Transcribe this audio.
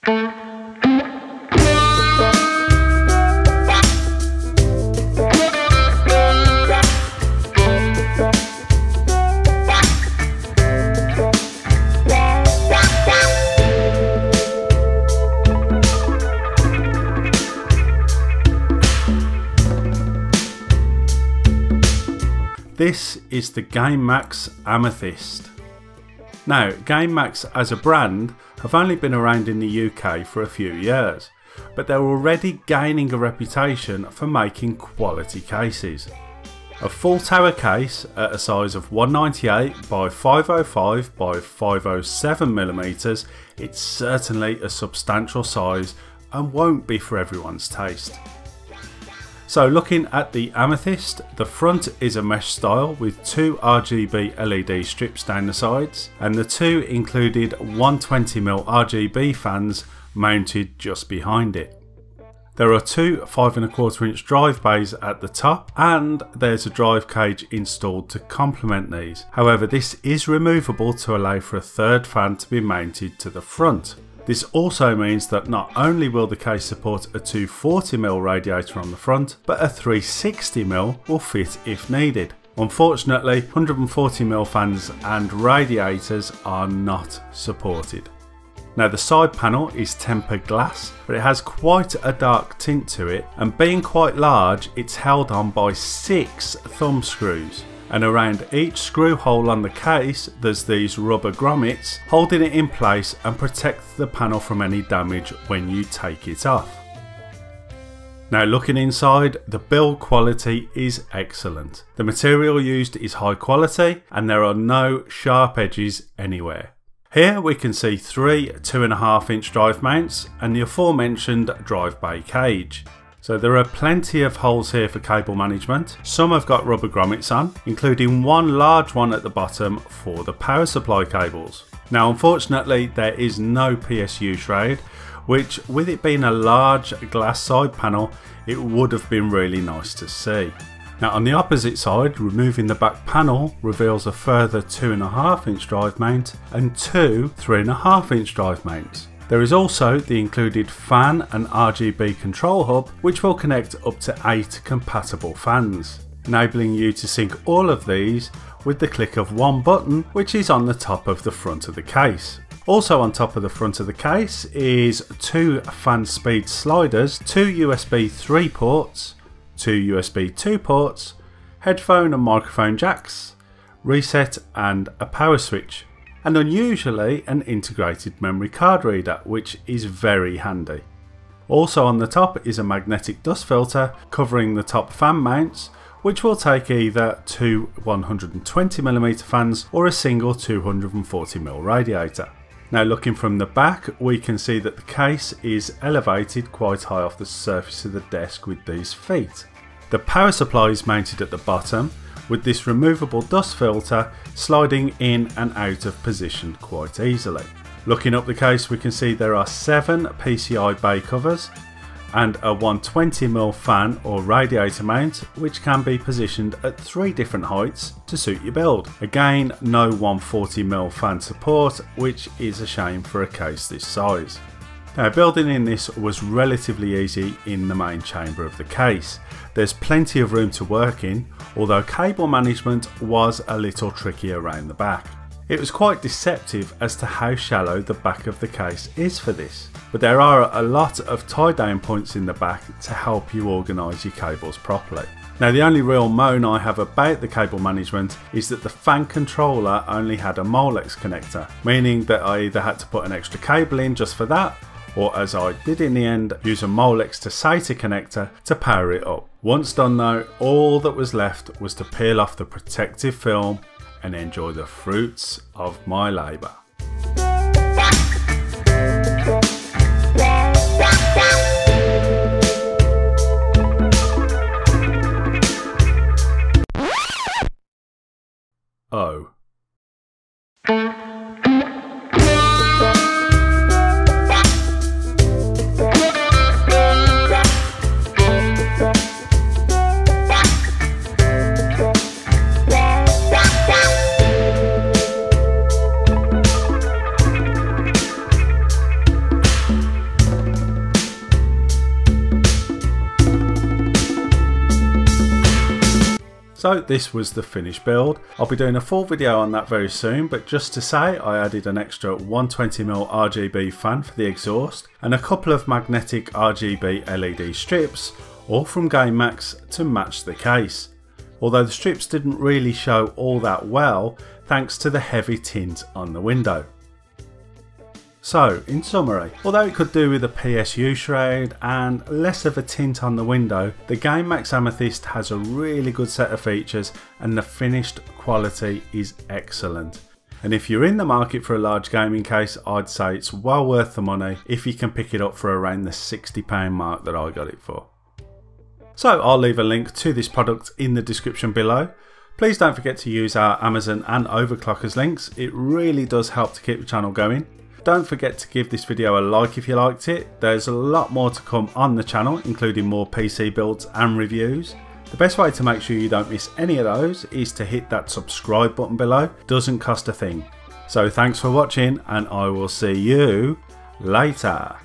This is the GameMax Amethyst. Now, GameMax as a brand have only been around in the UK for a few years, but they're already gaining a reputation for making quality cases. A full tower case at a size of 198 by 505 by 507mm, it's certainly a substantial size and won't be for everyone's taste. So looking at the Amethyst, the front is a mesh style with two RGB LED strips down the sides, and the two included 120mm RGB fans mounted just behind it. There are two 5¼ inch drive bays at the top, and there's a drive cage installed to complement these. However, this is removable to allow for a third fan to be mounted to the front. This also means that not only will the case support a 240mm radiator on the front, but a 360mm will fit if needed. Unfortunately, 140mm fans and radiators are not supported. Now, the side panel is tempered glass, but it has quite a dark tint to it, and being quite large, it's held on by 6 thumb screws. And around each screw hole on the case there's these rubber grommets holding it in place and protect the panel from any damage when you take it off. Now, looking inside, the build quality is excellent. The material used is high quality and there are no sharp edges anywhere. Here we can see 3 2.5 inch drive mounts and the aforementioned drive bay cage. So there are plenty of holes here for cable management. Some have got rubber grommets on, including one large one at the bottom for the power supply cables. Now, unfortunately, there is no PSU shroud, which, with it being a large glass side panel, it would have been really nice to see. Now, on the opposite side, removing the back panel reveals a further 2.5 inch drive mount and two 3.5 inch drive mounts. There is also the included fan and RGB control hub, which will connect up to 8 compatible fans, enabling you to sync all of these with the click of one button, which is on the top of the front of the case. Also on top of the front of the case is 2 fan speed sliders, 2 USB 3 ports, 2 USB 2 ports, headphone and microphone jacks, reset and a power switch, and unusually an integrated memory card reader, which is very handy. Also on the top is a magnetic dust filter covering the top fan mounts, which will take either two 120mm fans or a single 240mm radiator. Now, looking from the back, we can see that the case is elevated quite high off the surface of the desk with these feet. The power supply is mounted at the bottom, with this removable dust filter sliding in and out of position quite easily. Looking up the case, we can see there are 7 PCI bay covers and a 120mm fan or radiator mount, which can be positioned at 3 different heights to suit your build. Again, no 140mm fan support, which is a shame for a case this size. Now, building in this was relatively easy in the main chamber of the case. There's plenty of room to work in, although cable management was a little tricky around the back. It was quite deceptive as to how shallow the back of the case is for this, but there are a lot of tie down points in the back to help you organise your cables properly. Now, the only real moan I have about the cable management is that the fan controller only had a Molex connector, meaning that I either had to put an extra cable in just for that, or as I did in the end, use a Molex to SATA connector to power it up. Once done though, all that was left was to peel off the protective film and enjoy the fruits of my labour. Oh. So this was the finished build. I'll be doing a full video on that very soon, but just to say I added an extra 120mm RGB fan for the exhaust and a couple of magnetic RGB LED strips, all from GameMax to match the case. Although the strips didn't really show all that well thanks to the heavy tint on the window. So, in summary, although it could do with a PSU shroud and less of a tint on the window, the GameMax Amethyst has a really good set of features and the finished quality is excellent. And if you're in the market for a large gaming case, I'd say it's well worth the money if you can pick it up for around the £60 mark that I got it for. So I'll leave a link to this product in the description below. Please don't forget to use our Amazon and Overclockers links, it really does help to keep the channel going. Don't forget to give this video a like if you liked it. There's a lot more to come on the channel, including more PC builds and reviews. The best way to make sure you don't miss any of those is to hit that subscribe button below. Doesn't cost a thing. So thanks for watching and I will see you later.